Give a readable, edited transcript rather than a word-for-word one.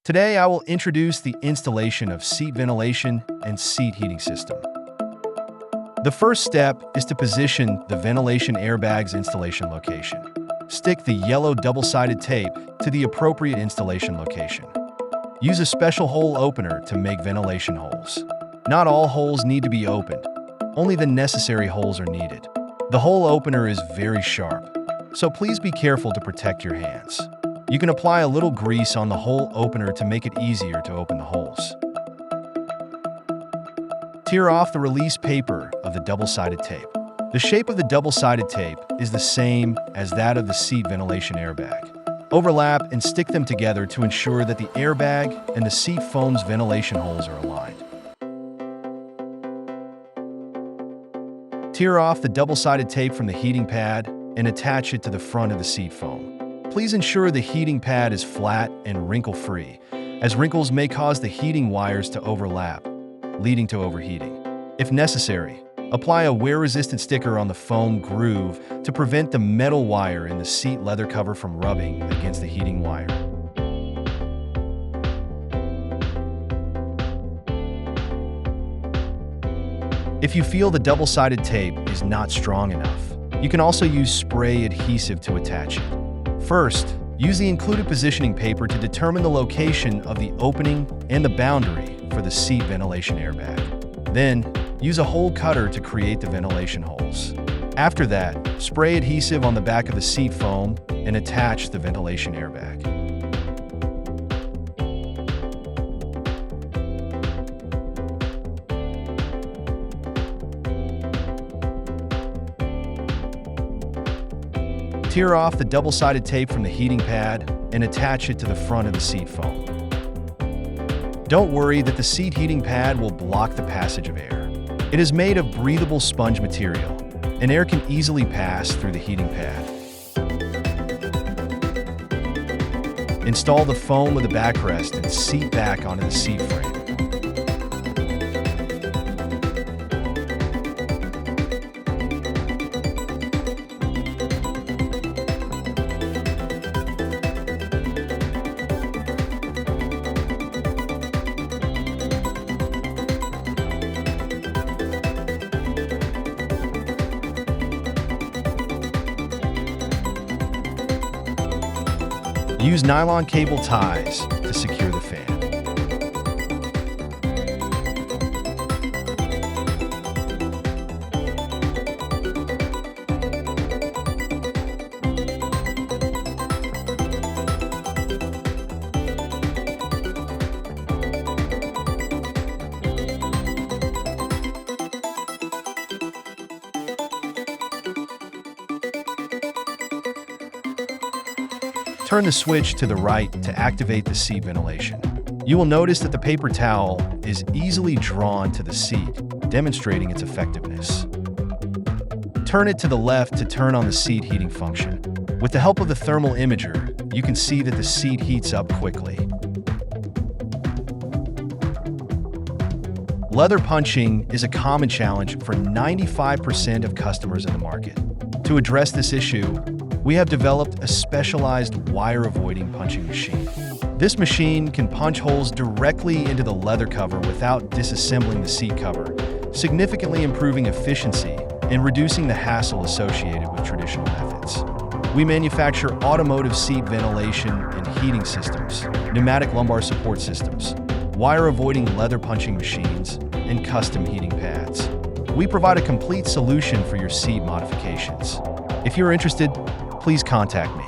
Today, I will introduce the installation of seat ventilation and seat heating system. The first step is to position the ventilation airbag's installation location. Stick the yellow double-sided tape to the appropriate installation location. Use a special hole opener to make ventilation holes. Not all holes need to be opened. Only the necessary holes are needed. The hole opener is very sharp, so please be careful to protect your hands. You can apply a little grease on the hole opener to make it easier to open the holes. Tear off the release paper of the double-sided tape. The shape of the double-sided tape is the same as that of the seat ventilation airbag. Overlap and stick them together to ensure that the airbag and the seat foam's ventilation holes are aligned. Tear off the double-sided tape from the heating pad and attach it to the front of the seat foam. Please ensure the heating pad is flat and wrinkle-free, as wrinkles may cause the heating wires to overlap, leading to overheating. If necessary, apply a wear-resistant sticker on the foam groove to prevent the metal wire in the seat leather cover from rubbing against the heating wire. If you feel the double-sided tape is not strong enough, you can also use spray adhesive to attach it. First, use the included positioning paper to determine the location of the opening and the boundary for the seat ventilation airbag. Then, use a hole cutter to create the ventilation holes. After that, spray adhesive on the back of the seat foam and attach the ventilation airbag. Tear off the double-sided tape from the heating pad and attach it to the front of the seat foam. Don't worry that the seat heating pad will block the passage of air. It is made of breathable sponge material, and air can easily pass through the heating pad. Install the foam with the backrest and seat back onto the seat frame. Use nylon cable ties to secure the fan. Turn the switch to the right to activate the seat ventilation. You will notice that the paper towel is easily drawn to the seat, demonstrating its effectiveness. Turn it to the left to turn on the seat heating function. With the help of the thermal imager, you can see that the seat heats up quickly. Leather punching is a common challenge for 95% of customers in the market. To address this issue, we have developed a specialized wire-avoiding punching machine. This machine can punch holes directly into the leather cover without disassembling the seat cover, significantly improving efficiency and reducing the hassle associated with traditional methods. We manufacture automotive seat ventilation and heating systems, pneumatic lumbar support systems, wire-avoiding leather punching machines, and custom heating pads. We provide a complete solution for your seat modifications. If you're interested, please contact me.